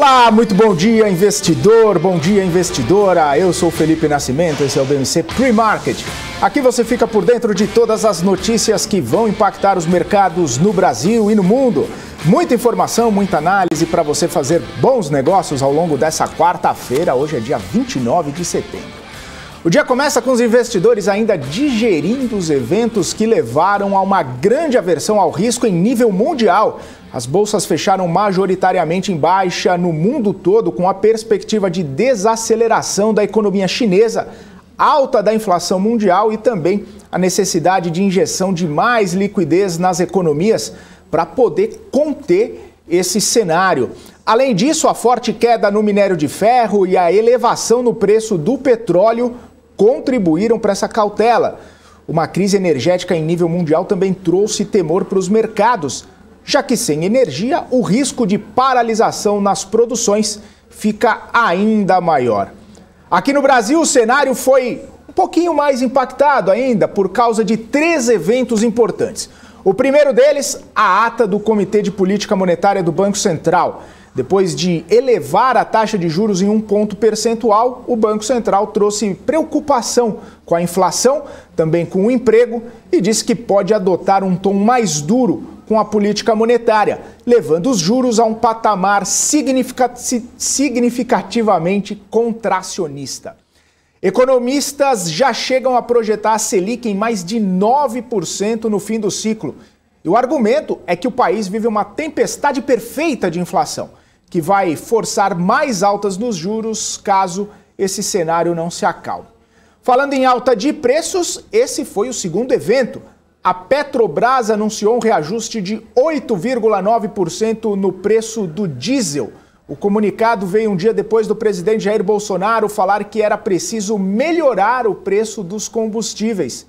Olá, muito bom dia, investidor, bom dia, investidora. Eu sou o Felipe Nascimento, esse é o BMC Pre-Market. Aqui você fica por dentro de todas as notícias que vão impactar os mercados no Brasil e no mundo. Muita informação, muita análise para você fazer bons negócios ao longo dessa quarta-feira. Hoje é dia 29 de setembro. O dia começa com os investidores ainda digerindo os eventos que levaram a uma grande aversão ao risco em nível mundial. As bolsas fecharam majoritariamente em baixa no mundo todo, com a perspectiva de desaceleração da economia chinesa, alta da inflação mundial e também a necessidade de injeção de mais liquidez nas economias para poder conter esse cenário. Além disso, a forte queda no minério de ferro e a elevação no preço do petróleo contribuíram para essa cautela. Uma crise energética em nível mundial também trouxe temor para os mercados, já que sem energia, o risco de paralisação nas produções fica ainda maior. Aqui no Brasil, o cenário foi um pouquinho mais impactado ainda por causa de 3 eventos importantes. O primeiro deles, a ata do Comitê de Política Monetária do Banco Central. Depois de elevar a taxa de juros em 1 ponto percentual, o Banco Central trouxe preocupação com a inflação, também com o emprego, e disse que pode adotar um tom mais duro com a política monetária, levando os juros a um patamar significativamente contracionista. Economistas já chegam a projetar a Selic em mais de 9% no fim do ciclo. E o argumento é que o país vive uma tempestade perfeita de inflação, que vai forçar mais altas nos juros caso esse cenário não se acalme. Falando em alta de preços, esse foi o segundo evento. A Petrobras anunciou um reajuste de 8,9% no preço do diesel. O comunicado veio um dia depois do presidente Jair Bolsonaro falar que era preciso melhorar o preço dos combustíveis.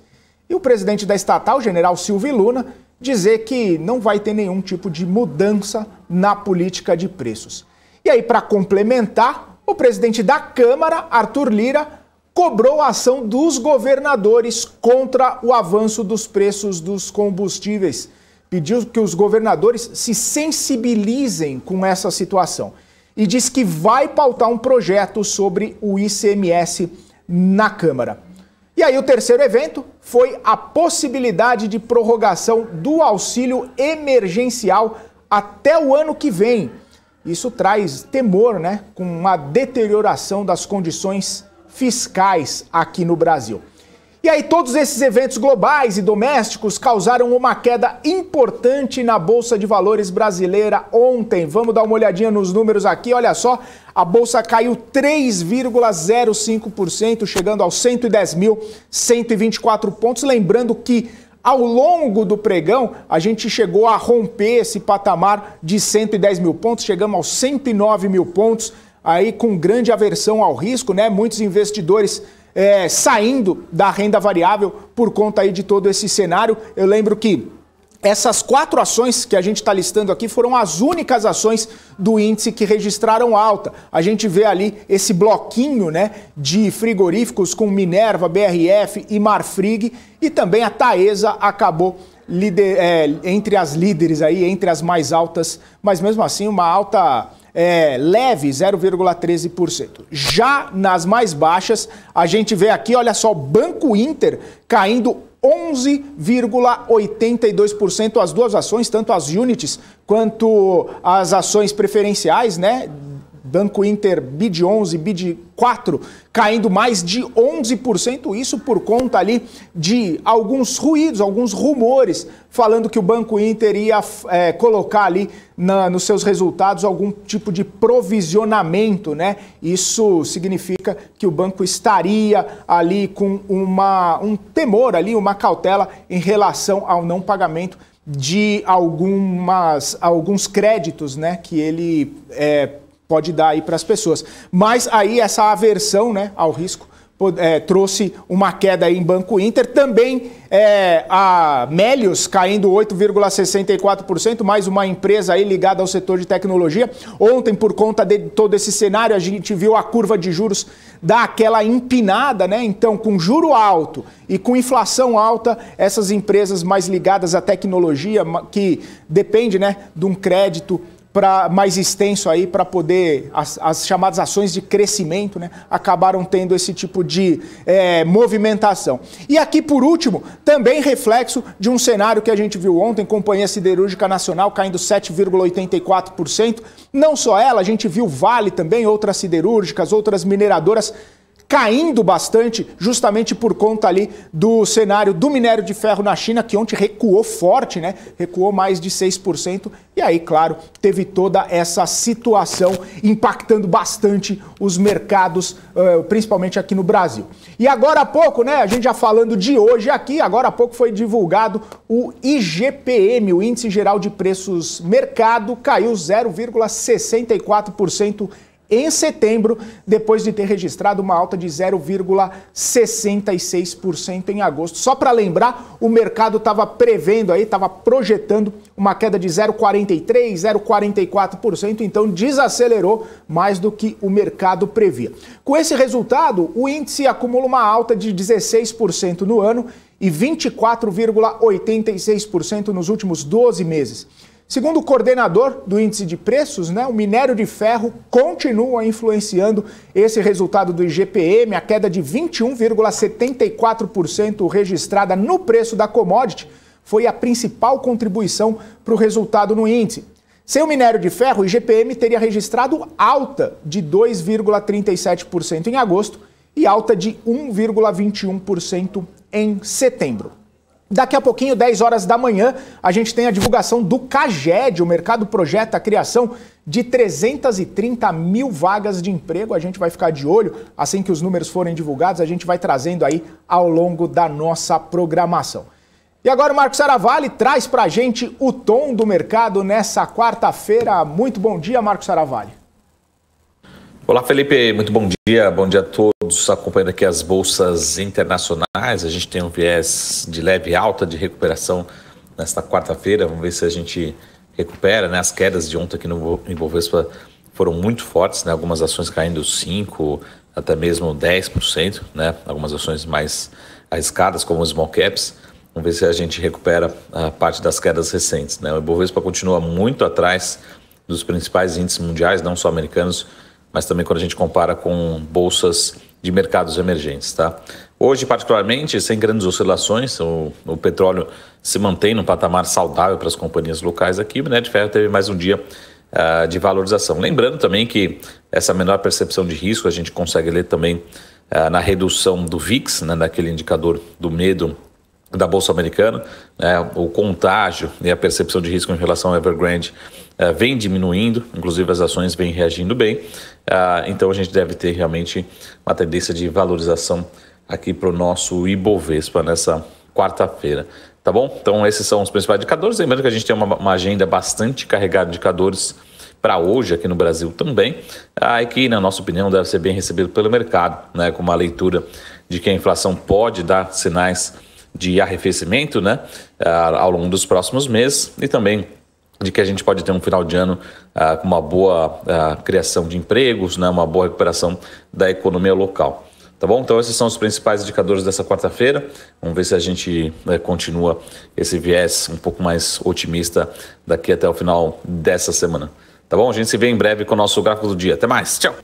E o presidente da estatal, general Silvio Luna, dizer que não vai ter nenhum tipo de mudança na política de preços. E aí, para complementar, o presidente da Câmara, Arthur Lira, cobrou a ação dos governadores contra o avanço dos preços dos combustíveis. Pediu que os governadores se sensibilizem com essa situação. E diz que vai pautar um projeto sobre o ICMS na Câmara. E aí o terceiro evento foi a possibilidade de prorrogação do auxílio emergencial até o ano que vem. Isso traz temor, né, com uma deterioração das condições fiscais aqui no Brasil. E aí todos esses eventos globais e domésticos causaram uma queda importante na Bolsa de Valores brasileira ontem. Vamos dar uma olhadinha nos números aqui, olha só, a Bolsa caiu 3,05%, chegando aos 110.124 pontos. Lembrando que ao longo do pregão, a gente chegou a romper esse patamar de 110 mil pontos, chegamos aos 109 mil pontos, aí com grande aversão ao risco, né? Muitos investidores saindo da renda variável por conta aí de todo esse cenário. Eu lembro que essas 4 ações que a gente está listando aqui foram as únicas ações do índice que registraram alta. A gente vê ali esse bloquinho, né, de frigoríficos com Minerva, BRF e Marfrig, e também a Taesa acabou entre as líderes aí, entre as mais altas, mas mesmo assim uma alta leve, 0,13%. Já nas mais baixas, a gente vê aqui, olha só, Banco Inter caindo 11,82%, as duas ações, tanto as Unities quanto as ações preferenciais, né? Banco Inter BID 11, BID 4, caindo mais de 11%, isso por conta ali de alguns ruídos, alguns rumores, falando que o Banco Inter ia colocar ali nos seus resultados algum tipo de provisionamento, né? Isso significa que o banco estaria ali com um temor ali, uma cautela em relação ao não pagamento de alguns créditos, né, que ele pode dar aí para as pessoas. Mas aí essa aversão, né, ao risco trouxe uma queda aí em Banco Inter. Também a Melius caindo 8,64%, mais uma empresa aí ligada ao setor de tecnologia. Ontem, por conta de todo esse cenário, a gente viu a curva de juros dar aquela empinada, né? Então, com juro alto e com inflação alta, essas empresas mais ligadas à tecnologia, que depende, né, de um crédito mais extenso aí para poder, as chamadas ações de crescimento, né, acabaram tendo esse tipo de movimentação. E aqui, por último, também reflexo de um cenário que a gente viu ontem, Companhia Siderúrgica Nacional caindo 7,84%. Não só ela, a gente viu Vale também, outras siderúrgicas, outras mineradoras caindo bastante, justamente por conta ali do cenário do minério de ferro na China, que ontem recuou forte, né? Recuou mais de 6%. E aí, claro, teve toda essa situação impactando bastante os mercados, principalmente aqui no Brasil. E agora há pouco, né? A gente já falando de hoje aqui, agora há pouco foi divulgado o IGPM, o Índice Geral de Preços Mercado, caiu 0,64% em setembro, depois de ter registrado uma alta de 0,66% em agosto. Só para lembrar, o mercado estava prevendo aí, estava projetando uma queda de 0,43%, 0,44%, então desacelerou mais do que o mercado previa. Com esse resultado, o índice acumula uma alta de 16% no ano e 24,86% nos últimos 12 meses. Segundo o coordenador do índice de preços, né, o minério de ferro continua influenciando esse resultado do IGPM. A queda de 21,74% registrada no preço da commodity foi a principal contribuição para o resultado no índice. Sem o minério de ferro, o IGPM teria registrado alta de 2,37% em agosto e alta de 1,21% em setembro. Daqui a pouquinho, 10 horas da manhã, a gente tem a divulgação do CAGED. O mercado projeta a criação de 330 mil vagas de emprego. A gente vai ficar de olho, assim que os números forem divulgados, a gente vai trazendo aí ao longo da nossa programação. E agora o Marcos Saravalli traz pra gente o tom do mercado nessa quarta-feira. Muito bom dia, Marcos Saravalli. Olá, Felipe, muito bom dia a todos acompanhando aqui as bolsas internacionais. A gente tem um viés de leve alta de recuperação nesta quarta-feira, vamos ver se a gente recupera, né? As quedas de ontem aqui no Ibovespa foram muito fortes, né? Algumas ações caindo 5%, até mesmo 10%, né? Algumas ações mais arriscadas como os small caps. Vamos ver se a gente recupera a parte das quedas recentes, né? O Ibovespa continua muito atrás dos principais índices mundiais, não só americanos, mas também quando a gente compara com bolsas de mercados emergentes, tá? Hoje, particularmente, sem grandes oscilações, o petróleo se mantém num patamar saudável para as companhias locais aqui, o minério de ferro teve mais um dia de valorização. Lembrando também que essa menor percepção de risco a gente consegue ler também na redução do VIX, né, daquele indicador do medo da Bolsa Americana, né, o contágio e a percepção de risco em relação ao Evergrande vem diminuindo, inclusive as ações vêm reagindo bem, então a gente deve ter realmente uma tendência de valorização aqui para o nosso Ibovespa nessa quarta-feira, tá bom? Então esses são os principais indicadores, lembrando que a gente tem uma agenda bastante carregada de indicadores para hoje aqui no Brasil também, e que na nossa opinião deve ser bem recebido pelo mercado, né, com uma leitura de que a inflação pode dar sinais de arrefecimento, né, ao longo dos próximos meses e também de que a gente pode ter um final de ano com uma boa criação de empregos, né, uma boa recuperação da economia local. Tá bom? Então esses são os principais indicadores dessa quarta-feira. Vamos ver se a gente continua esse viés um pouco mais otimista daqui até o final dessa semana. Tá bom? A gente se vê em breve com o nosso gráfico do dia. Até mais. Tchau!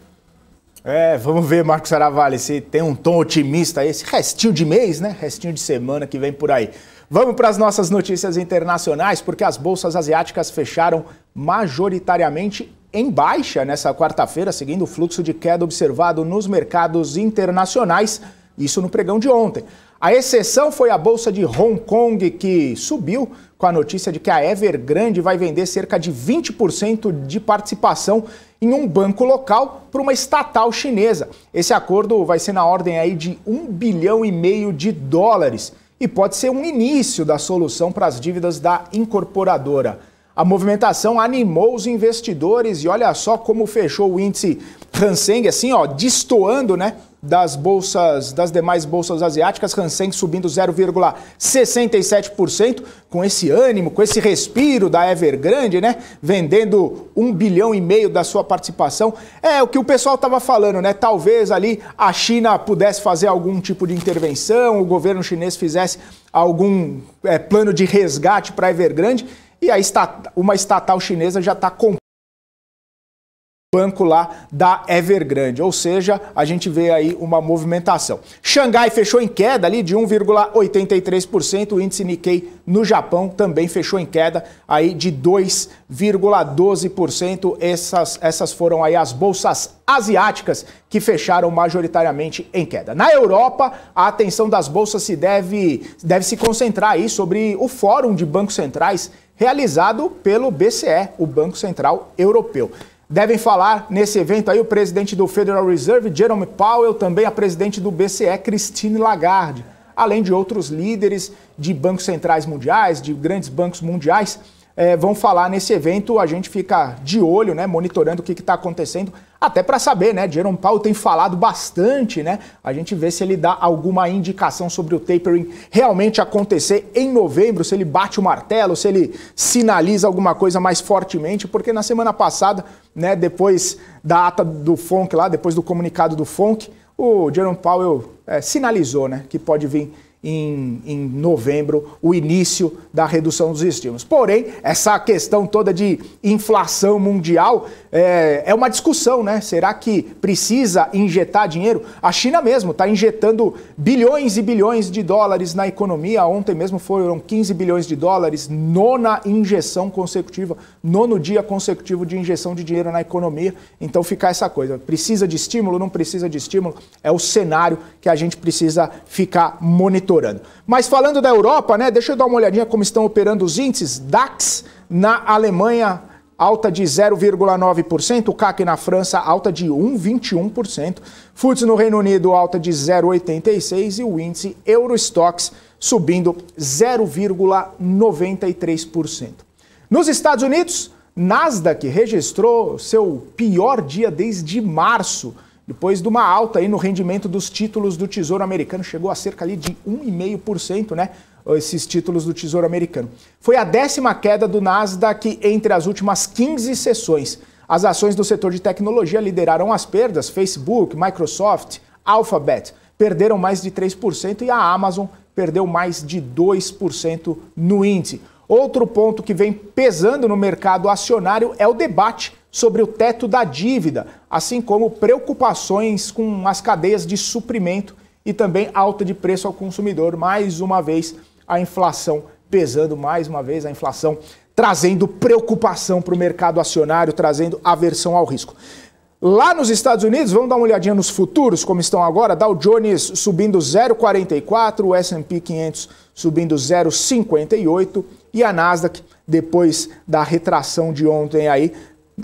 Vamos ver, Marcos Saravalli, se tem um tom otimista aí, esse restinho de mês, né? Restinho de semana que vem por aí. Vamos para as nossas notícias internacionais, porque as bolsas asiáticas fecharam majoritariamente em baixa nessa quarta-feira, seguindo o fluxo de queda observado nos mercados internacionais, isso no pregão de ontem. A exceção foi a bolsa de Hong Kong, que subiu com a notícia de que a Evergrande vai vender cerca de 20% de participação em um banco local para uma estatal chinesa. Esse acordo vai ser na ordem aí de $1,5 bilhão e pode ser um início da solução para as dívidas da incorporadora. A movimentação animou os investidores e olha só como fechou o índice Hang Seng, assim, ó, destoando, né, das demais bolsas asiáticas. Hang Seng subindo 0,67%, com esse ânimo, com esse respiro da Evergrande, né, vendendo $1,5 bilhão da sua participação. É o que o pessoal estava falando, né, talvez ali a China pudesse fazer algum tipo de intervenção, o governo chinês fizesse algum plano de resgate para a Evergrande, e uma estatal chinesa já está comprando banco lá da Evergrande, ou seja, a gente vê aí uma movimentação. Xangai fechou em queda ali de 1,83%, o índice Nikkei no Japão também fechou em queda aí de 2,12%. Essas foram aí as bolsas asiáticas que fecharam majoritariamente em queda. Na Europa, a atenção das bolsas deve se concentrar aí sobre o Fórum de Bancos Centrais realizado pelo BCE, o Banco Central Europeu. Devem falar nesse evento aí o presidente do Federal Reserve, Jerome Powell, também a presidente do BCE, Christine Lagarde, além de outros líderes de bancos centrais mundiais, de grandes bancos mundiais, vão falar nesse evento. A gente fica de olho, né, monitorando o que está acontecendo, até para saber, né, Jerome Powell tem falado bastante, né, a gente vê se ele dá alguma indicação sobre o tapering realmente acontecer em novembro, se ele bate o martelo, se ele sinaliza alguma coisa mais fortemente, porque na semana passada, né, depois da ata do FONC lá, depois do comunicado do FONC, o Jerome Powell sinalizou, né, que pode vir em novembro o início da redução dos estímulos. Porém, essa questão toda de inflação mundial é uma discussão, né? Será que precisa injetar dinheiro? A China mesmo está injetando bilhões e bilhões de dólares na economia. Ontem mesmo foram 15 bilhões de dólares, nona injeção consecutiva, nono dia consecutivo de injeção de dinheiro na economia. Então fica essa coisa, precisa de estímulo, não precisa de estímulo? É o cenário que a gente precisa ficar monitorando. Mas falando da Europa, né, deixa eu dar uma olhadinha como estão operando os índices. DAX na Alemanha, alta de 0,9%, o CAC na França, alta de 1,21%, FTSE no Reino Unido, alta de 0,86% e o índice Eurostoxx subindo 0,93%. Nos Estados Unidos, Nasdaq registrou seu pior dia desde março, depois de uma alta aí no rendimento dos títulos do Tesouro Americano, chegou a cerca ali de 1,5%, né? Esses títulos do Tesouro Americano. Foi a 10ª queda do Nasdaq entre as últimas 15 sessões. As ações do setor de tecnologia lideraram as perdas. Facebook, Microsoft, Alphabet perderam mais de 3% e a Amazon perdeu mais de 2% no índice. Outro ponto que vem pesando no mercado acionário é o debate sobre o teto da dívida, assim como preocupações com as cadeias de suprimento e também alta de preço ao consumidor. Mais uma vez, a inflação pesando, mais uma vez, a inflação trazendo preocupação para o mercado acionário, trazendo aversão ao risco. Lá nos Estados Unidos, vamos dar uma olhadinha nos futuros, como estão agora. Dow Jones subindo 0,44, o S&P 500 subindo 0,58 e a Nasdaq, depois da retração de ontem aí,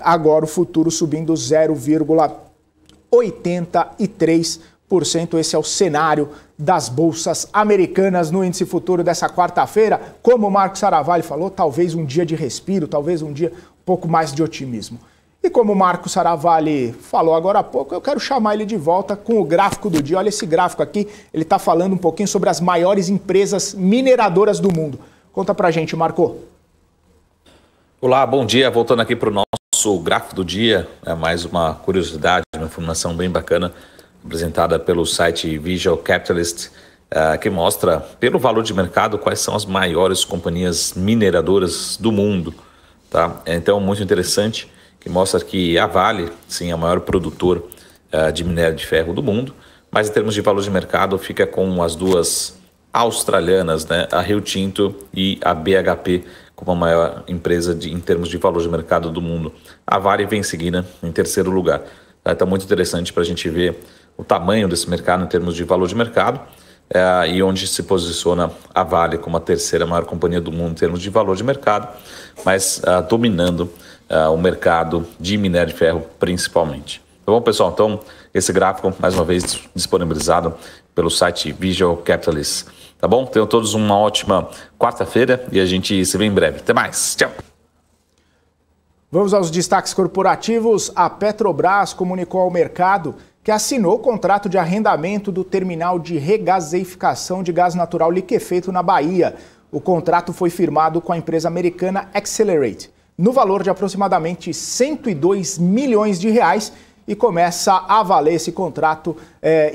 agora o futuro subindo 0,83%. Esse é o cenário das bolsas americanas no índice futuro dessa quarta-feira. Como o Marco Saravalli falou, talvez um dia de respiro, talvez um dia um pouco mais de otimismo. E como o Marco Saravalli falou agora há pouco, eu quero chamar ele de volta com o gráfico do dia. Olha esse gráfico aqui, ele está falando um pouquinho sobre as maiores empresas mineradoras do mundo. Conta pra gente, Marco. Olá, bom dia. Voltando aqui para o nosso gráfico do dia, é mais uma curiosidade, uma informação bem bacana, apresentada pelo site Visual Capitalist, que mostra, pelo valor de mercado, quais são as maiores companhias mineradoras do mundo. Tá? Então, muito interessante, que mostra que a Vale, sim, é o maior produtor de minério de ferro do mundo, mas em termos de valor de mercado, fica com as duas australianas, né? A Rio Tinto e a BHP, como a maior empresa em termos de valor de mercado do mundo. A Vale vem seguindo em terceiro lugar. Então, muito interessante para a gente ver o tamanho desse mercado em termos de valor de mercado e onde se posiciona a Vale como a terceira maior companhia do mundo em termos de valor de mercado, mas dominando o mercado de minério de ferro principalmente. Tá bom, pessoal? Então, esse gráfico, mais uma vez, disponibilizado pelo site Visual Capitalist. Tá bom? Tenham todos uma ótima quarta-feira e a gente se vê em breve. Até mais. Tchau. Vamos aos destaques corporativos. A Petrobras comunicou ao mercado que assinou o contrato de arrendamento do terminal de regaseificação de gás natural liquefeito na Bahia. O contrato foi firmado com a empresa americana Excelerate, no valor de aproximadamente 102 milhões de reais, e começa a valer esse contrato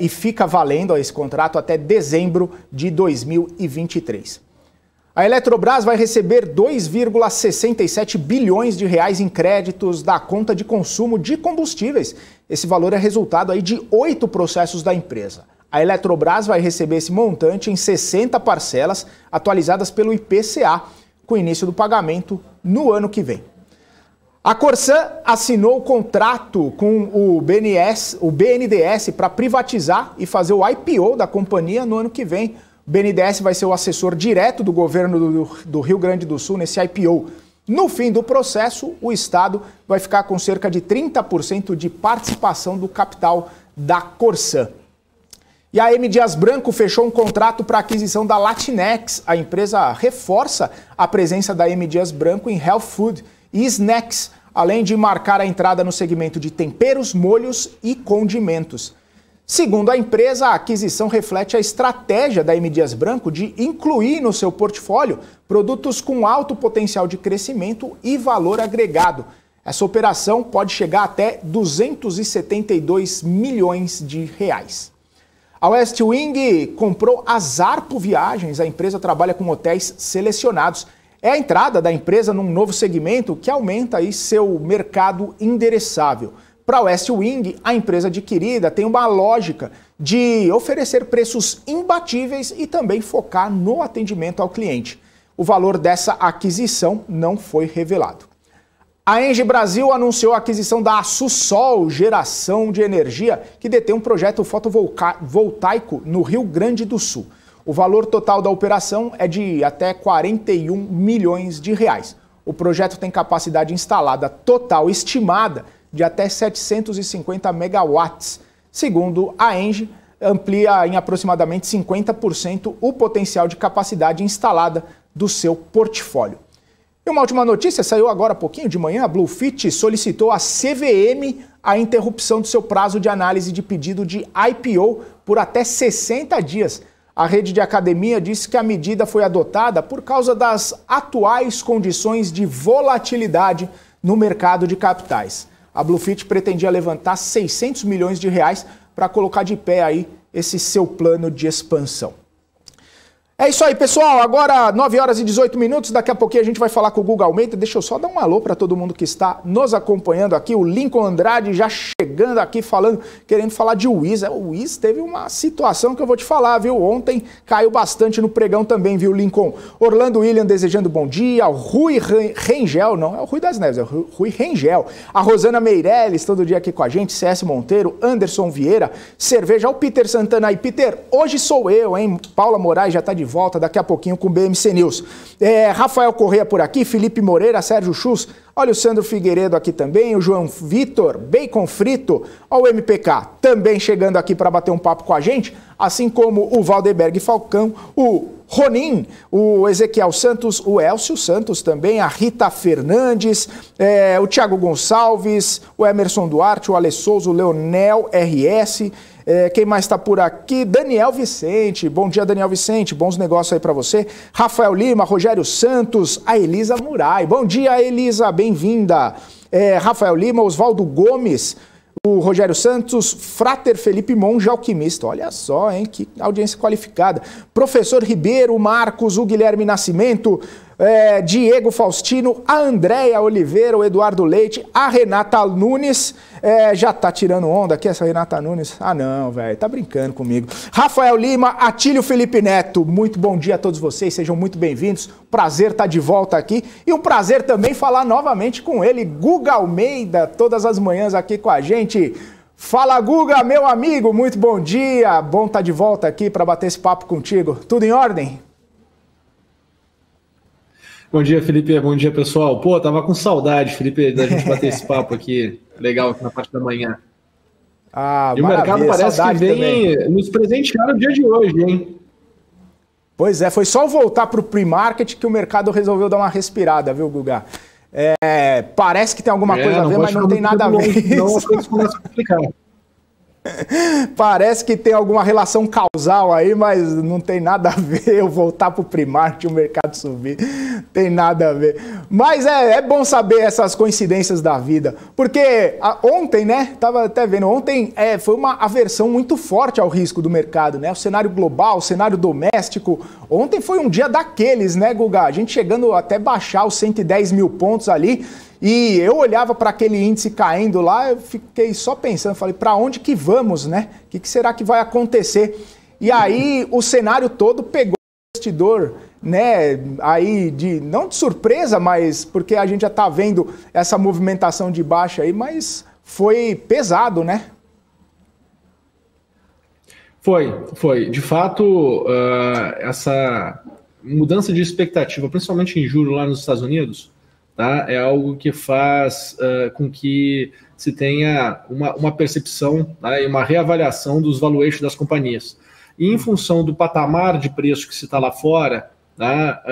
e fica valendo esse contrato até dezembro de 2023. A Eletrobras vai receber 2,67 bilhões de reais em créditos da conta de consumo de combustíveis. Esse valor é resultado aí de 8 processos da empresa. A Eletrobras vai receber esse montante em 60 parcelas atualizadas pelo IPCA, com início do pagamento no ano que vem. A Corsan assinou o contrato com o BNDES para privatizar e fazer o IPO da companhia no ano que vem. O BNDES vai ser o assessor direto do governo do Rio Grande do Sul nesse IPO. No fim do processo, o Estado vai ficar com cerca de 30% de participação do capital da Corsan. E a M. Dias Branco fechou um contrato para a aquisição da Latinex. A empresa reforça a presença da M. Dias Branco em health food e snacks, além de marcar a entrada no segmento de temperos, molhos e condimentos. Segundo a empresa, a aquisição reflete a estratégia da M. Dias Branco de incluir no seu portfólio produtos com alto potencial de crescimento e valor agregado. Essa operação pode chegar até 272 milhões de reais. A West Wing comprou a Zarpo Viagens. A empresa trabalha com hotéis selecionados. É a entrada da empresa num novo segmento que aumenta aí seu mercado endereçável. Para a West Wing, a empresa adquirida tem uma lógica de oferecer preços imbatíveis e também focar no atendimento ao cliente. O valor dessa aquisição não foi revelado. A Engie Brasil anunciou a aquisição da Açusol Geração de Energia, que detém um projeto fotovoltaico no Rio Grande do Sul. O valor total da operação é de até 41 milhões de reais. O projeto tem capacidade instalada total estimada de até 750 megawatts. Segundo a Engie, amplia em aproximadamente 50% o potencial de capacidade instalada do seu portfólio. E uma última notícia, saiu agora há pouquinho de manhã, a Bluefit solicitou à CVM a interrupção do seu prazo de análise de pedido de IPO por até 60 dias. A rede de academia disse que a medida foi adotada por causa das atuais condições de volatilidade no mercado de capitais. A Bluefit pretendia levantar 600 milhões de reais para colocar de pé aí esse seu plano de expansão. É isso aí, pessoal. Agora, 9 horas e 18 minutos. Daqui a pouquinho a gente vai falar com o Guga Almeida. Deixa eu só dar um alô para todo mundo que está nos acompanhando aqui. O Lincoln Andrade já chegando aqui falando, querendo falar de Wiz. O Wiz teve uma situação que eu vou te falar, viu? Ontem caiu bastante no pregão também, viu, Lincoln? Orlando William desejando bom dia. O Rui Rengel, não é o Rui das Neves, é o Rui Rengel. A Rosana Meirelles, todo dia aqui com a gente. CS Monteiro, Anderson Vieira, Cerveja. O Peter Santana aí. Peter, hoje sou eu, hein? Paula Moraes já tá de volta daqui a pouquinho com o BMC News. Rafael Correia por aqui, Felipe Moreira, Sérgio Chus, olha o Sandro Figueiredo aqui também, o João Vitor, Bacon Frito, olha o MPK também chegando aqui para bater um papo com a gente, assim como o Valdeberg Falcão, o Ronin, o Ezequiel Santos, o Elcio Santos também, a Rita Fernandes, o Thiago Gonçalves, o Emerson Duarte, o Ale Souza, o Leonel RS, quem mais está por aqui? Daniel Vicente, bom dia Daniel Vicente, bons negócios aí para você. Rafael Lima, Rogério Santos, a Elisa Murai, bom dia Elisa, bem-vinda. Rafael Lima, Oswaldo Gomes, o Rogério Santos, Frater Felipe Monge, alquimista, olha só, hein, que audiência qualificada. Professor Ribeiro, Marcos, o Guilherme Nascimento, Diego Faustino, a Andréia Oliveira, o Eduardo Leite, a Renata Nunes, já tá tirando onda aqui essa Renata Nunes? Ah não, velho, tá brincando comigo. Rafael Lima, Atílio Felipe Neto, muito bom dia a todos vocês, sejam muito bem-vindos, prazer estar de volta aqui e um prazer também falar novamente com ele, Guga Almeida, todas as manhãs aqui com a gente. Fala Guga, meu amigo, muito bom dia, bom estar de volta aqui para bater esse papo contigo, tudo em ordem? Bom dia, Felipe. Bom dia, pessoal. Pô, tava com saudade, Felipe, da gente bater esse papo aqui. Legal, aqui na parte da manhã. E o mercado parece que vem também nos presentear no dia de hoje, hein? Pois é, foi só voltar para o pre-market que o mercado resolveu dar uma respirada, viu, Guga? Parece que tem alguma coisa a ver, mas não tem nada a ver. Não, as coisas começam a complicar. Parece que tem alguma relação causal aí, mas não tem nada a ver eu voltar pro Primark e o mercado subir. Tem nada a ver. Mas é bom saber essas coincidências da vida. Porque ontem, né, tava até vendo, ontem foi uma aversão muito forte ao risco do mercado, né? O cenário global, o cenário doméstico. Ontem foi um dia daqueles, né, Guga? A gente chegando até baixar os 110 mil pontos ali. E eu olhava para aquele índice caindo lá, eu fiquei só pensando, falei, para onde que vamos, né? O que será que vai acontecer? E aí o cenário todo pegou o investidor, né? Aí não de surpresa, mas porque a gente já está vendo essa movimentação de baixa aí, mas foi pesado, né? Foi. De fato, essa mudança de expectativa, principalmente em juros lá nos Estados Unidos, tá? É algo que faz com que se tenha uma percepção, tá? E uma reavaliação dos valuations das companhias. E em função do patamar de preço que se está lá fora, tá?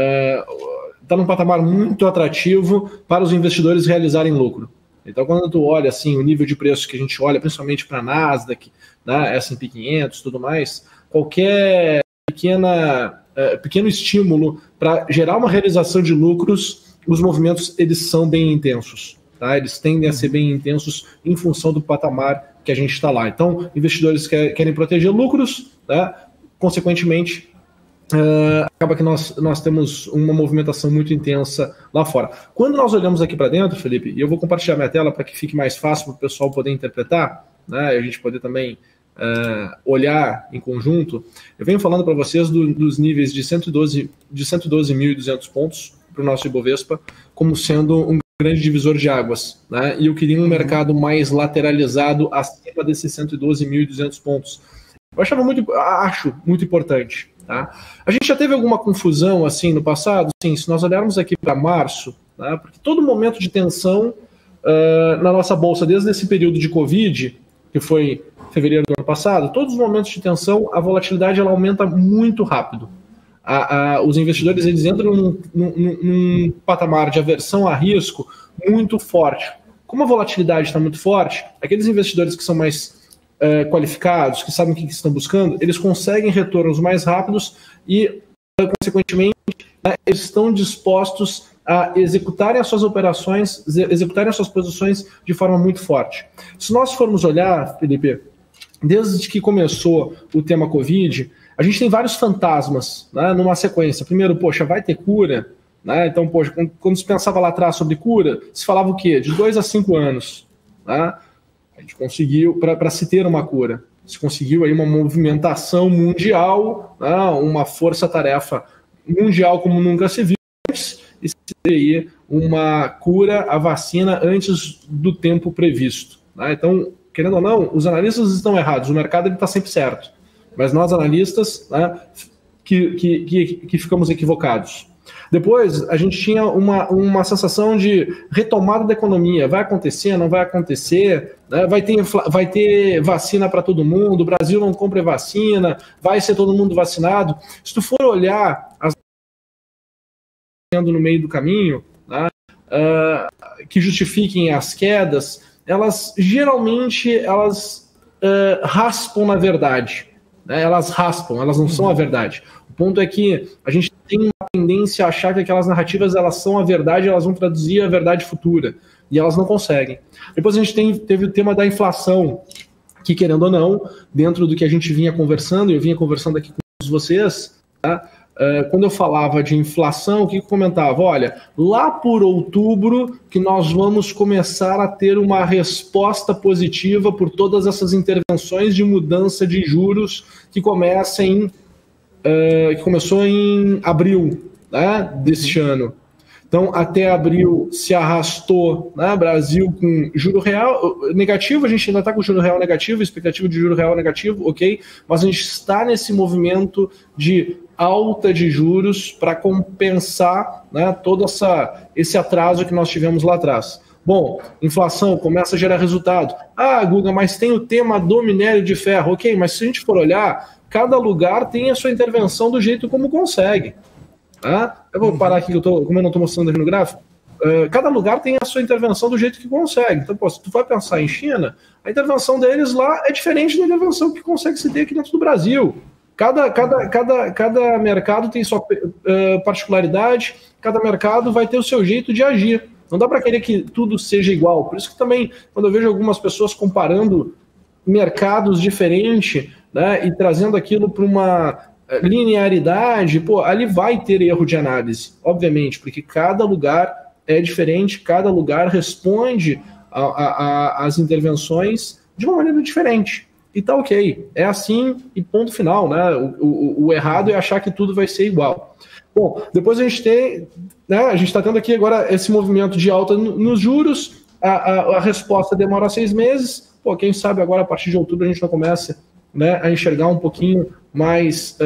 Está num patamar muito atrativo para os investidores realizarem lucro. Então, quando tu olha assim, o nível de preço que a gente olha, principalmente para a Nasdaq, né, S&P 500 e tudo mais, qualquer pequeno estímulo para gerar uma realização de lucros, os movimentos eles são bem intensos, tá? Eles tendem a ser bem intensos em função do patamar que a gente está lá. Então, investidores querem proteger lucros, tá? Consequentemente, acaba que nós temos uma movimentação muito intensa lá fora. Quando nós olhamos aqui para dentro, Felipe, e eu vou compartilhar minha tela para que fique mais fácil para o pessoal poder interpretar, né? E a gente poder também olhar em conjunto, eu venho falando para vocês dos níveis de 112.200 pontos para o nosso Ibovespa, como sendo um grande divisor de águas, né? E eu queria um mercado mais lateralizado acima desses 112.200 pontos. Eu acho muito importante, tá? A gente já teve alguma confusão assim no passado? Sim, se nós olharmos aqui para março, tá? Porque todo momento de tensão na nossa bolsa, desde esse período de Covid, que foi fevereiro do ano passado, todos os momentos de tensão, a volatilidade ela aumenta muito rápido. Os investidores eles entram num patamar de aversão a risco muito forte. Como a volatilidade está muito forte, aqueles investidores que são mais qualificados, que sabem o que estão buscando, eles conseguem retornos mais rápidos e, consequentemente, eles estão dispostos a executarem as suas operações, executarem as suas posições de forma muito forte. Se nós formos olhar, Felipe, desde que começou o tema Covid, a gente tem vários fantasmas, né, numa sequência. Primeiro, poxa, vai ter cura? Né? Então, poxa, quando se pensava lá atrás sobre cura, se falava o quê? De 2 a 5 anos. Né? A gente conseguiu, para se ter uma cura, se conseguiu aí uma movimentação mundial, né, uma força-tarefa mundial como nunca se viu antes, e se ter aí uma cura, a vacina, antes do tempo previsto. Né? Então, querendo ou não, os analistas estão errados, o mercado está sempre certo. Mas nós, analistas, né, que ficamos equivocados. Depois, a gente tinha uma sensação de retomada da economia. Vai acontecer, não vai acontecer? Né? Vai ter vacina para todo mundo, o Brasil não compra vacina, vai ser todo mundo vacinado. Se tu for olhar as no meio do caminho, né, que justifiquem as quedas, elas geralmente raspam na verdade. Elas raspam, elas não são a verdade. O ponto é que a gente tem uma tendência a achar que aquelas narrativas elas são a verdade, elas vão traduzir a verdade futura, e elas não conseguem. Depois a gente teve o tema da inflação, que querendo ou não, dentro do que a gente vinha conversando, eu vinha conversando aqui com todos vocês, tá? Quando eu falava de inflação, o que eu comentava? Olha, lá por outubro que nós vamos começar a ter uma resposta positiva por todas essas intervenções de mudança de juros que começou em abril, né, deste ano. Então, até abril se arrastou, né, Brasil com juro real negativo, a gente ainda está com juro real negativo, expectativa de juro real negativo, ok, mas a gente está nesse movimento de alta de juros para compensar, né, todo esse atraso que nós tivemos lá atrás. Bom, inflação começa a gerar resultado. Ah, Guga, mas tem o tema do minério de ferro, ok, mas se a gente for olhar, cada lugar tem a sua intervenção do jeito como consegue. Tá? Eu vou parar aqui, como eu não estou mostrando aqui no gráfico, cada lugar tem a sua intervenção do jeito que consegue. Então, pô, se tu vai pensar em China, a intervenção deles lá é diferente da intervenção que consegue se ter aqui dentro do Brasil. Cada mercado tem sua particularidade, cada mercado vai ter o seu jeito de agir. Não dá para querer que tudo seja igual. Por isso que também, quando eu vejo algumas pessoas comparando mercados diferentes, né, e trazendo aquilo para uma linearidade, pô, ali vai ter erro de análise, obviamente, porque cada lugar é diferente, cada lugar responde às intervenções de uma maneira diferente. E tá ok, é assim e ponto final, né? O errado é achar que tudo vai ser igual. Bom, depois a gente tem, né, a gente está tendo aqui agora esse movimento de alta nos juros, a resposta demora 6 meses, pô, quem sabe agora a partir de outubro a gente não começa, né, a enxergar um pouquinho mais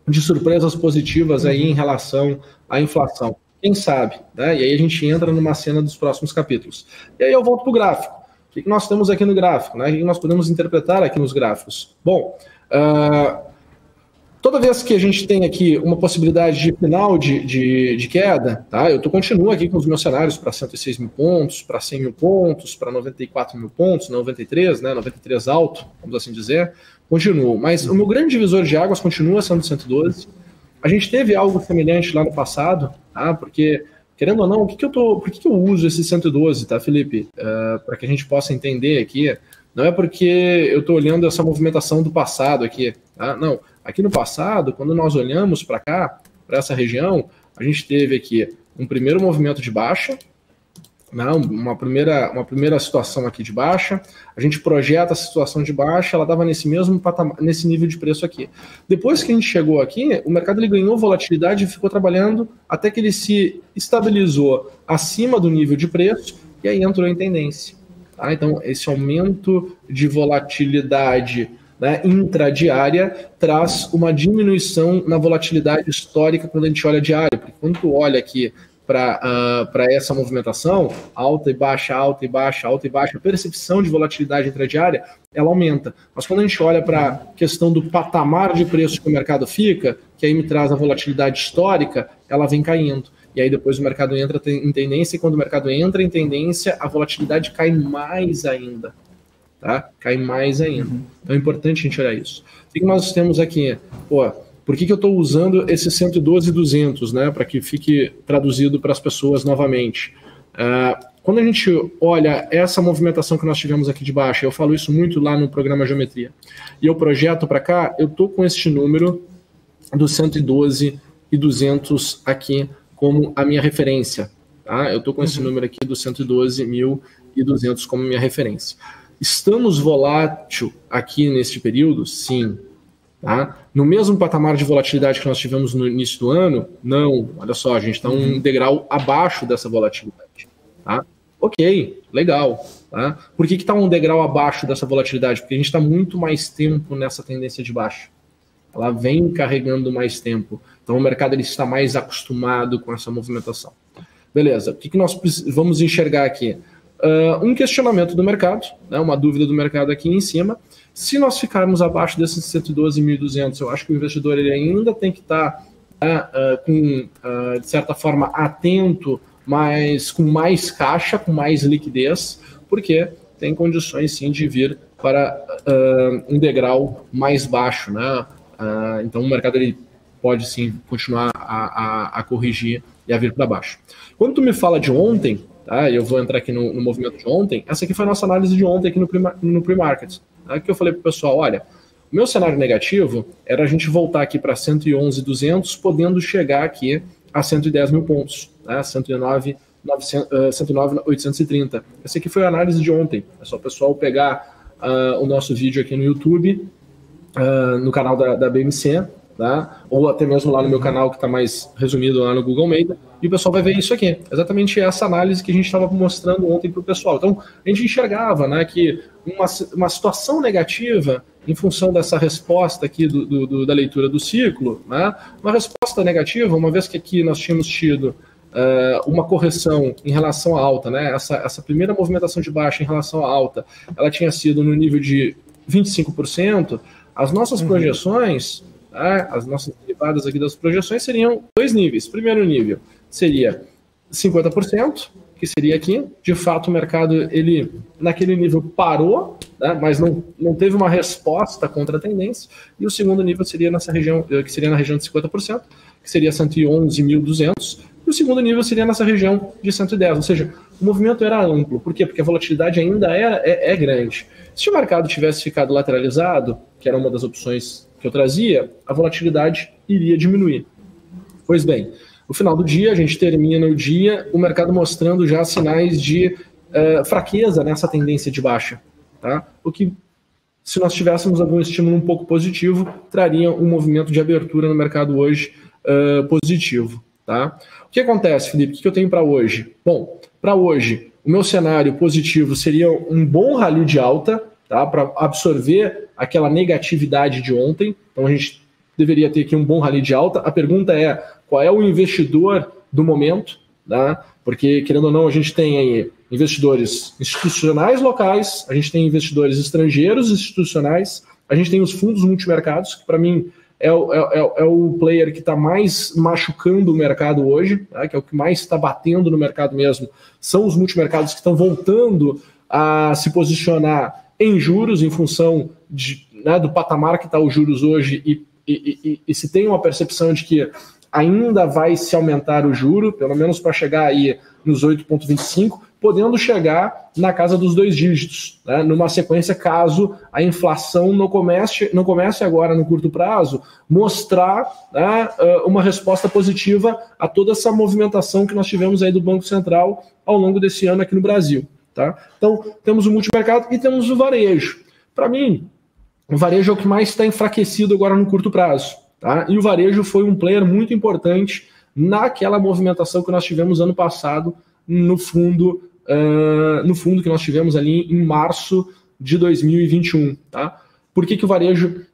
de surpresas positivas aí em relação à inflação. Quem sabe, né? E aí a gente entra numa cena dos próximos capítulos. E aí eu volto para o gráfico. O que nós temos aqui no gráfico, né? O que nós podemos interpretar aqui nos gráficos? Bom, toda vez que a gente tem aqui uma possibilidade de final de queda, tá? Eu continuo aqui com os meus cenários para 106 mil pontos, para 100 mil pontos, para 94 mil pontos, 93, né? 93 alto, vamos assim dizer. Continuo, mas o meu grande divisor de águas continua sendo 112. A gente teve algo semelhante lá no passado, tá? Porque, querendo ou não, por que eu uso esse 112, tá, Felipe? Para que a gente possa entender aqui, não é porque eu estou olhando essa movimentação do passado aqui, tá? Não, aqui no passado, quando nós olhamos para cá, para essa região, a gente teve aqui um primeiro movimento de baixa, não, uma primeira situação aqui de baixa, a gente projeta a situação de baixa, ela estava nesse mesmo patamar, nesse nível de preço aqui. Depois que a gente chegou aqui, o mercado ele ganhou volatilidade e ficou trabalhando até que ele se estabilizou acima do nível de preço e aí entrou em tendência. Tá? Então, esse aumento de volatilidade, né, intradiária traz uma diminuição na volatilidade histórica quando a gente olha diária, porque quando tu olha aqui para essa movimentação, alta e baixa, alta e baixa, alta e baixa, a percepção de volatilidade intradiária, ela aumenta. Mas quando a gente olha para a questão do patamar de preço que o mercado fica, que aí me traz a volatilidade histórica, ela vem caindo. E aí depois o mercado entra em tendência, e quando o mercado entra em tendência, a volatilidade cai mais ainda. Tá? Cai mais ainda. Então é importante a gente olhar isso. O que nós temos aqui? Por que eu estou usando esse 112,200, né, para que fique traduzido para as pessoas novamente? Quando a gente olha essa movimentação que nós tivemos aqui de baixo, eu falo isso muito lá no programa Geometria, e eu projeto para cá, eu estou com este número do 112,200 aqui como a minha referência. Tá? Eu estou com esse número aqui do 112.200 como minha referência. Estamos volátil aqui neste período? Sim. Tá? No mesmo patamar de volatilidade que nós tivemos no início do ano? Não, olha só, a gente está um degrau abaixo dessa volatilidade. Tá? Ok, legal. Tá? Por que está um degrau abaixo dessa volatilidade? Porque a gente está muito mais tempo nessa tendência de baixa. Ela vem carregando mais tempo. Então o mercado ele está mais acostumado com essa movimentação. Beleza, o que nós vamos enxergar aqui? Um questionamento do mercado, né, uma dúvida do mercado aqui em cima. Se nós ficarmos abaixo desses 112.200, eu acho que o investidor ele ainda tem que estar de certa forma, atento, mas com mais caixa, com mais liquidez, porque tem condições sim de vir para um degrau mais baixo. Né? Então o mercado ele pode sim continuar a corrigir e a vir para baixo. Quando tu me fala de ontem, tá, eu vou entrar aqui no movimento de ontem, essa aqui foi a nossa análise de ontem aqui no pre-market. Aqui eu falei para o pessoal, olha, o meu cenário negativo era a gente voltar aqui para 111.200, podendo chegar aqui a 110 mil pontos, né? 109.830. Essa aqui foi a análise de ontem. É só o pessoal pegar o nosso vídeo aqui no YouTube, no canal da BMC, tá? Ou até mesmo lá no meu canal, que está mais resumido lá no Google Media, e o pessoal vai ver isso aqui. Exatamente essa análise que a gente estava mostrando ontem para o pessoal. Então, a gente enxergava, né, que uma situação negativa, em função dessa resposta aqui da leitura do ciclo, né, uma resposta negativa, uma vez que aqui nós tínhamos tido uma correção em relação à alta, né, essa primeira movimentação de baixa em relação à alta, ela tinha sido no nível de 25%, as nossas projeções, as nossas derivadas aqui das projeções seriam 2 níveis. Primeiro nível seria 50%, que seria aqui. De fato, o mercado, ele naquele nível parou, né, mas não teve uma resposta contra a tendência. E o segundo nível seria nessa região, que seria na região de 50%, que seria 111.200. E o segundo nível seria nessa região de 110. Ou seja, o movimento era amplo. Por quê? Porque a volatilidade ainda é grande. Se o mercado tivesse ficado lateralizado, que era uma das opções que eu trazia, a volatilidade iria diminuir. Pois bem, no final do dia, a gente termina o dia, o mercado mostrando já sinais de fraqueza nessa tendência de baixa. Tá? O que, se nós tivéssemos algum estímulo um pouco positivo, traria um movimento de abertura no mercado hoje positivo. Tá? O que acontece, Felipe? O que eu tenho para hoje? Bom, para hoje, o meu cenário positivo seria um bom rally de alta, tá? Para absorver aquela negatividade de ontem. Então a gente deveria ter aqui um bom rally de alta. A pergunta é, qual é o investidor do momento? Tá? Porque, querendo ou não, a gente tem aí investidores institucionais locais, a gente tem investidores estrangeiros institucionais, a gente tem os fundos multimercados, que para mim é o player que está mais machucando o mercado hoje, tá? Que é o que mais está batendo no mercado mesmo, são os multimercados que estão voltando a se posicionar em juros, em função do patamar que está os juros hoje, e se tem uma percepção de que ainda vai se aumentar o juro, pelo menos para chegar aí nos 8,25, podendo chegar na casa dos 2 dígitos, né, numa sequência caso a inflação não comece agora no curto prazo, mostrar, né, uma resposta positiva a toda essa movimentação que nós tivemos aí do Banco Central ao longo desse ano aqui no Brasil. Tá? Então, temos o multimercado e temos o varejo. Para mim, o varejo é o que mais está enfraquecido agora no curto prazo. Tá? E o varejo foi um player muito importante naquela movimentação que nós tivemos ano passado no fundo que nós tivemos ali em março de 2021. Tá? Por que o varejo...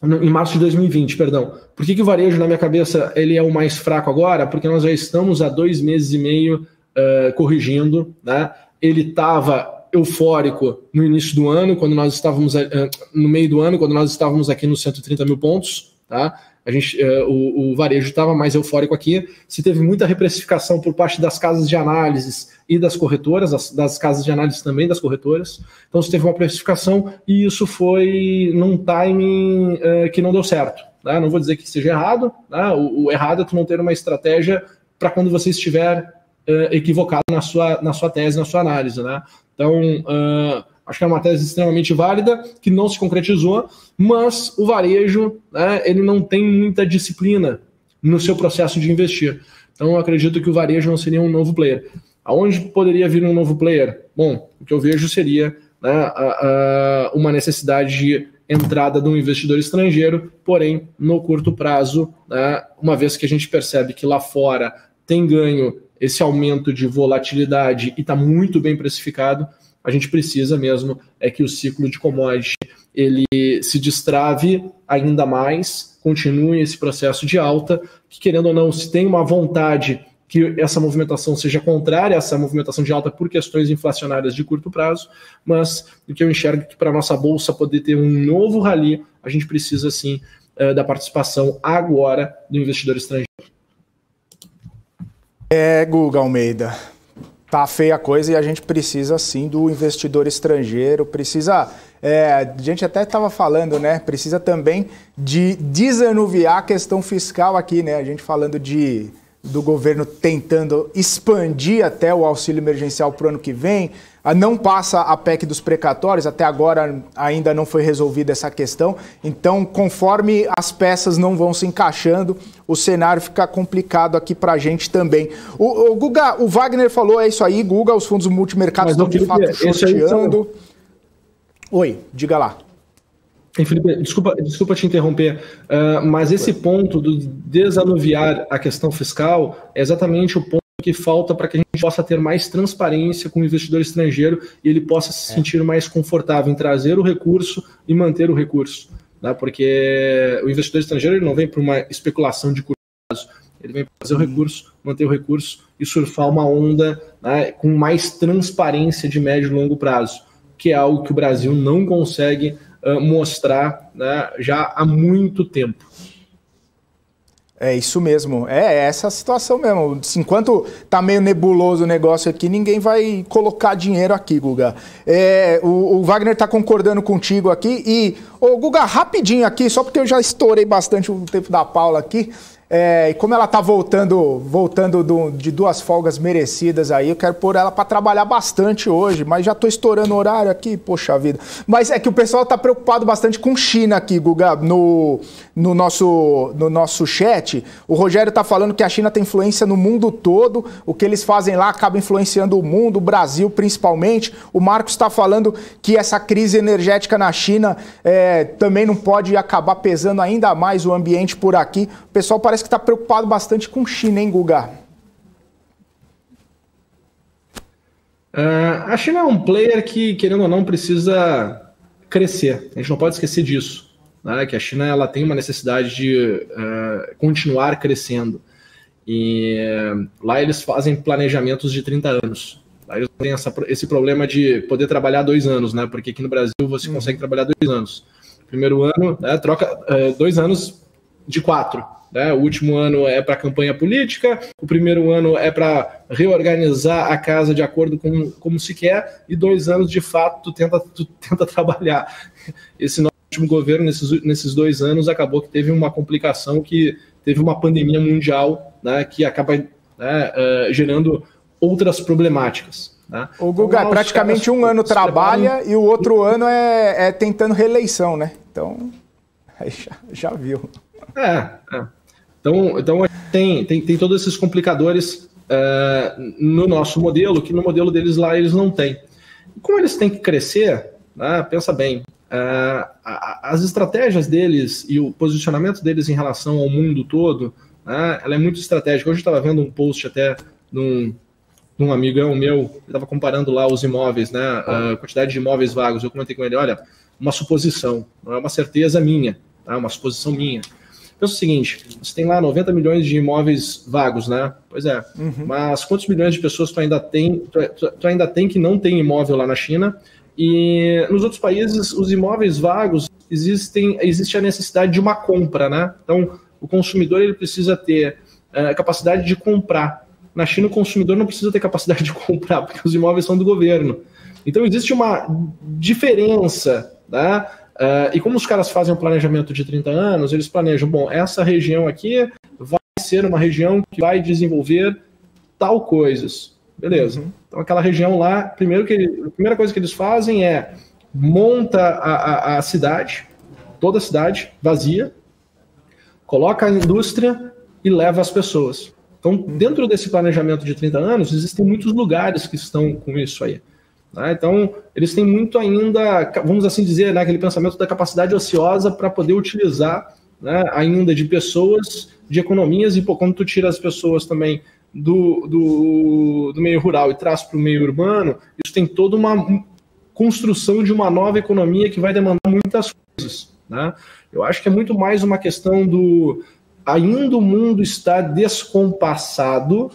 Em março de 2020, perdão. Por que o varejo, na minha cabeça, ele é o mais fraco agora? Porque nós já estamos há 2 meses e meio corrigindo, né? Ele estava eufórico no início do ano, quando nós estávamos no meio do ano, quando nós estávamos aqui nos 130 mil pontos, tá? O varejo estava mais eufórico aqui. Se teve muita reprecificação por parte das casas de análises e das corretoras, das casas de análise também das corretoras. Então se teve uma precificação e isso foi num timing que não deu certo. Tá? Não vou dizer que seja errado, tá? O errado é tu não ter uma estratégia para quando você estiver equivocado na sua tese, na sua análise, né? Então, acho que é uma tese extremamente válida, que não se concretizou, mas o varejo, né, ele não tem muita disciplina no seu processo de investir. Então, eu acredito que o varejo não seria um novo player. Aonde poderia vir um novo player? Bom, o que eu vejo seria, né, uma necessidade de entrada de um investidor estrangeiro, porém, no curto prazo, né, uma vez que a gente percebe que lá fora tem ganho esse aumento de volatilidade e está muito bem precificado, a gente precisa mesmo que o ciclo de commodity ele se destrave ainda mais, continue esse processo de alta, que querendo ou não, se tem uma vontade que essa movimentação seja contrária a essa movimentação de alta por questões inflacionárias de curto prazo, mas o que eu enxergo é que para a nossa bolsa poder ter um novo rally, a gente precisa sim da participação agora do investidor estrangeiro. Guga Almeida, tá feia a coisa e a gente precisa sim do investidor estrangeiro, precisa, a gente até estava falando, né, precisa também de desanuviar a questão fiscal aqui, né, a gente falando do governo tentando expandir até o auxílio emergencial para o ano que vem, não passa a PEC dos precatórios, até agora ainda não foi resolvida essa questão, então conforme as peças não vão se encaixando, o cenário fica complicado aqui para a gente também. O Guga, o Wagner falou, é isso aí, Guga, os fundos multimercados estão de fato shorteando. Oi, diga lá. Felipe, desculpa te interromper, mas esse ponto do desanuviar a questão fiscal é exatamente o ponto que falta para que a gente possa ter mais transparência com o investidor estrangeiro e ele possa se sentir mais confortável em trazer o recurso e manter o recurso. Né? Porque o investidor estrangeiro ele não vem para uma especulação de curto prazo, ele vem para fazer o recurso, manter o recurso e surfar uma onda, né, com mais transparência de médio e longo prazo, que é algo que o Brasil não consegue mostrar, né, já há muito tempo. É isso mesmo, é essa a situação mesmo. Enquanto tá meio nebuloso o negócio aqui, ninguém vai colocar dinheiro aqui, Guga. O Wagner tá concordando contigo aqui e, Guga, rapidinho aqui, só porque eu já estourei bastante o tempo da Paula aqui, e como ela tá voltando de 2 folgas merecidas aí, eu quero pôr ela para trabalhar bastante hoje, mas já tô estourando o horário aqui, poxa vida. Mas é que o pessoal tá preocupado bastante com China aqui, Guga, no nosso chat. O Rogério tá falando que a China tem influência no mundo todo, o que eles fazem lá acaba influenciando o mundo, o Brasil principalmente. O Marcos está falando que essa crise energética na China também não pode acabar pesando ainda mais o ambiente por aqui. O pessoal parece que está preocupado bastante com China, hein, Guga? A China é um player que, querendo ou não, precisa crescer. A gente não pode esquecer disso, né? Que a China ela tem uma necessidade de continuar crescendo. E lá eles fazem planejamentos de 30 anos. Lá eles têm esse problema de poder trabalhar 2 anos, né? Porque aqui no Brasil você consegue trabalhar 2 anos. Primeiro ano, né, troca 2 anos de 4. Né? O último ano é para campanha política, o primeiro ano é para reorganizar a casa de acordo com como se quer, e 2 anos, de fato, tu tenta trabalhar. Esse nosso último governo, nesses 2 anos, acabou que teve uma complicação, que teve uma pandemia mundial, né, que acaba, né, gerando outras problemáticas. Né? O Guga, então, praticamente um ano trabalha e o outro ano é tentando reeleição, né? Então, aí já viu. Então tem todos esses complicadores no nosso modelo, que no modelo deles lá eles não têm. E como eles têm que crescer, né, pensa bem, as estratégias deles e o posicionamento deles em relação ao mundo todo, né, ela é muito estratégica. Hoje eu estava vendo um post até de um amigão meu, ele estava comparando lá os imóveis, né, a quantidade de imóveis vagos. Eu comentei com ele, olha, uma suposição, não é uma certeza minha, é uma suposição minha. Pensa o seguinte, você tem lá 90 milhões de imóveis vagos, né? Pois é, mas quantos milhões de pessoas tu ainda tem que não tem imóvel lá na China? E nos outros países, os imóveis vagos, existe a necessidade de uma compra, né? Então, o consumidor ele precisa ter capacidade de comprar. Na China, o consumidor não precisa ter capacidade de comprar, porque os imóveis são do governo. Então, existe uma diferença, né? E como os caras fazem um planejamento de 30 anos, eles planejam, bom, essa região aqui vai ser uma região que vai desenvolver tal coisas. Beleza. Então aquela região lá, a primeira coisa que eles fazem é monta a cidade, toda a cidade vazia, coloca a indústria e leva as pessoas. Então, dentro desse planejamento de 30 anos, existem muitos lugares que estão com isso aí. Então, eles têm muito ainda, vamos assim dizer, né, aquele pensamento da capacidade ociosa para poder utilizar, né, ainda de pessoas, de economias, e quando tu tira as pessoas também do meio rural e traz para o meio urbano, isso tem toda uma construção de uma nova economia que vai demandar muitas coisas. Né? Eu acho que é muito mais uma questão ainda o mundo está descompassado,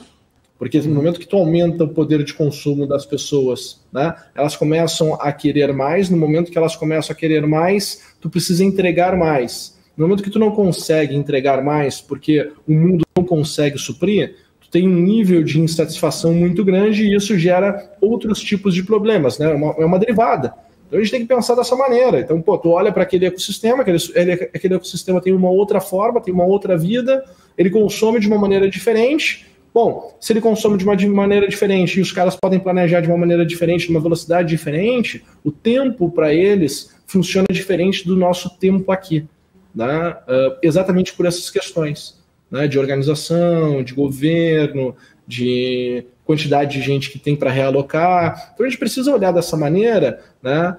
porque no momento que tu aumenta o poder de consumo das pessoas, né, elas começam a querer mais. No momento que elas começam a querer mais, tu precisa entregar mais. No momento que tu não consegue entregar mais, porque o mundo não consegue suprir, tu tem um nível de insatisfação muito grande, e isso gera outros tipos de problemas, né? É uma derivada. Então a gente tem que pensar dessa maneira. Então, tu olha para aquele ecossistema, aquele ecossistema tem uma outra forma, tem uma outra vida, ele consome de uma maneira diferente. Bom, se ele consome de uma maneira diferente e os caras podem planejar de uma maneira diferente, de uma velocidade diferente, o tempo para eles funciona diferente do nosso tempo aqui, né? Exatamente por essas questões, né? De organização, de governo, de quantidade de gente que tem para realocar. Então a gente precisa olhar dessa maneira, né?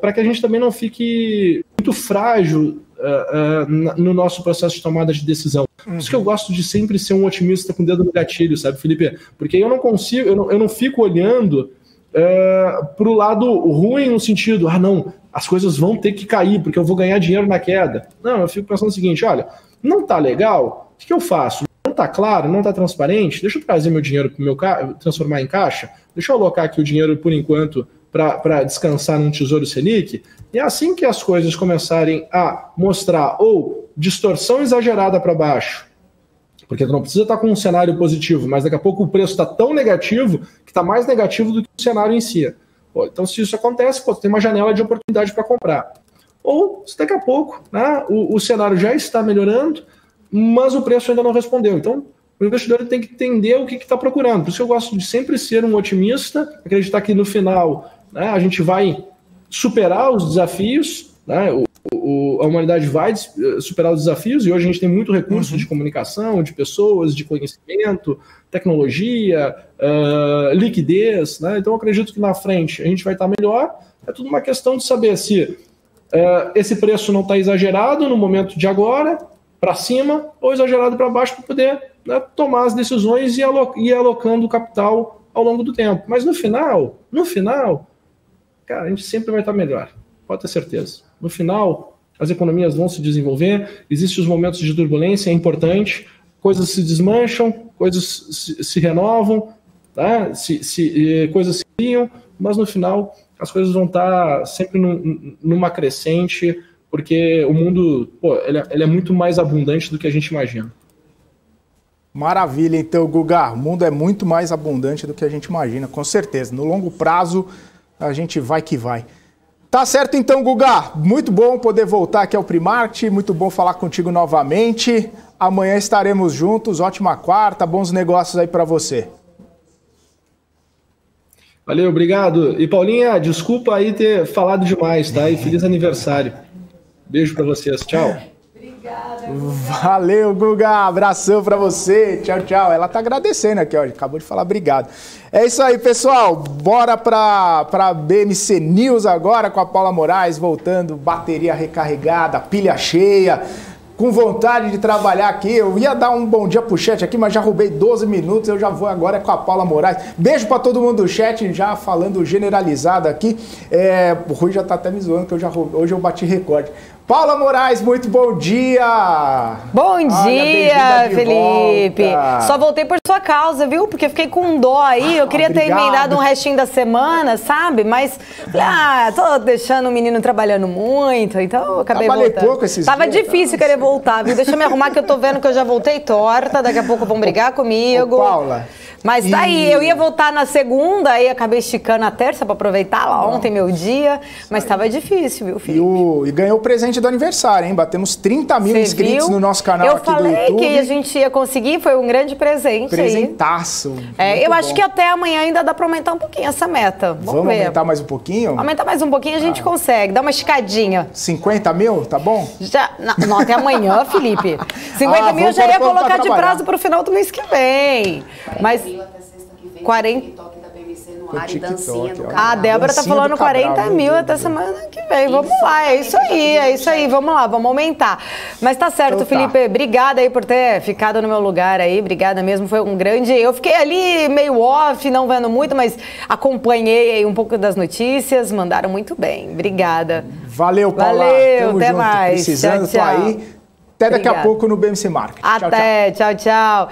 Para que a gente também não fique muito frágil no nosso processo de tomada de decisão. Por isso que eu gosto de sempre ser um otimista com o dedo no gatilho, sabe, Felipe? Porque eu não fico olhando para o lado ruim, no sentido, não, as coisas vão ter que cair, porque eu vou ganhar dinheiro na queda. Não, eu fico pensando o seguinte, olha, não tá legal, o que eu faço? Não tá claro, não tá transparente, deixa eu trazer meu dinheiro para o meu transformar em caixa, deixa eu alocar aqui o dinheiro por enquanto para descansar num Tesouro Selic, e assim que as coisas começarem a mostrar ou distorção exagerada para baixo, Porque tu não precisa estar com um cenário positivo, mas daqui a pouco o preço está tão negativo que está mais negativo do que o cenário em si. Pô, então, se isso acontece, pô, tu tem uma janela de oportunidade para comprar. Ou, se daqui a pouco, né, o cenário já está melhorando, mas o preço ainda não respondeu. Então, o investidor tem que entender o que está procurando. Por isso que eu gosto de sempre ser um otimista, acreditar que no final, né, a gente vai superar os desafios, né, a humanidade vai superar os desafios, e hoje a gente tem muito recurso de comunicação, de pessoas, de conhecimento, tecnologia, liquidez, né? Então eu acredito que na frente a gente vai estar melhor. É tudo uma questão de saber se esse preço não está exagerado no momento de agora, para cima, ou exagerado para baixo, para poder, né, tomar as decisões e ir alocando o capital ao longo do tempo. Mas no final, cara, a gente sempre vai estar melhor, pode ter certeza. No final, as economias vão se desenvolver, existem os momentos de turbulência, é importante, coisas se desmancham, coisas se renovam, tá? Coisas se criam, mas no final as coisas vão estar sempre numa crescente, porque o mundo, pô, ele é muito mais abundante do que a gente imagina. Maravilha, então, Guga, o mundo é muito mais abundante do que a gente imagina, com certeza. No longo prazo, a gente vai que vai. Tá certo então, Guga. Muito bom poder voltar aqui ao Primarket, muito bom falar contigo novamente. Amanhã estaremos juntos, ótima quarta, bons negócios aí para você. Valeu, obrigado. E Paulinha, desculpa aí ter falado demais, tá? E feliz aniversário. Beijo para vocês, tchau. Obrigada, Guga. Valeu, Guga. Abração pra você. Tchau, tchau. Ela tá agradecendo aqui, ó. Acabou de falar obrigado. É isso aí, pessoal. Bora pra BMC News agora com a Paula Moraes, voltando, bateria recarregada, pilha cheia, com vontade de trabalhar aqui. Eu ia dar um bom dia pro chat aqui, mas já roubei 12 minutos. Eu já vou agora com a Paula Moraes. Beijo pra todo mundo do chat, já falando generalizado aqui. O Rui já tá até me zoando, que hoje eu bati recorde. Paula Moraes, muito bom dia! Bom dia, Felipe! Volta. Só voltei por sua causa, viu? Porque fiquei com dó aí, eu queria ter emendado um restinho da semana, sabe? Mas, tô deixando o menino trabalhando muito, então eu acabei voltando. Pouco esses Tava dias, difícil querer voltar, viu? Deixa eu me arrumar que eu tô vendo que eu já voltei torta, daqui a pouco vão brigar comigo. Paula... Mas tá aí, eu ia voltar na segunda, aí acabei esticando a terça para aproveitar lá ontem, meu dia, mas tava difícil, viu, Felipe? E ganhou o presente do aniversário, hein? Batemos 30 mil inscritos no nosso canal aqui do YouTube. Eu falei que a gente ia conseguir, foi um grande presente. Presentaço. Eu acho que até amanhã ainda dá para aumentar um pouquinho essa meta. Vamos ver. Aumentar mais um pouquinho? Aumentar mais um pouquinho a gente consegue, dá uma esticadinha. 50 mil, tá bom? Já, não, até amanhã, Felipe. 50 mil eu já ia colocar de prazo para o final do mês que vem. Mas... 40... A Débora tá falando 40 mil até semana que vem. Vamos lá, é isso aí, vamos lá, vamos aumentar. Mas tá certo, então, Felipe, obrigada aí por ter ficado no meu lugar aí, obrigada mesmo, foi um grande... Eu fiquei ali meio off, não vendo muito, mas acompanhei aí um pouco das notícias, mandaram muito bem, obrigada. Valeu, Paula. Valeu, até mais. Precisando, tchau, tchau. Tô aí. Até daqui a pouco no BMC Market. Até, tchau, tchau.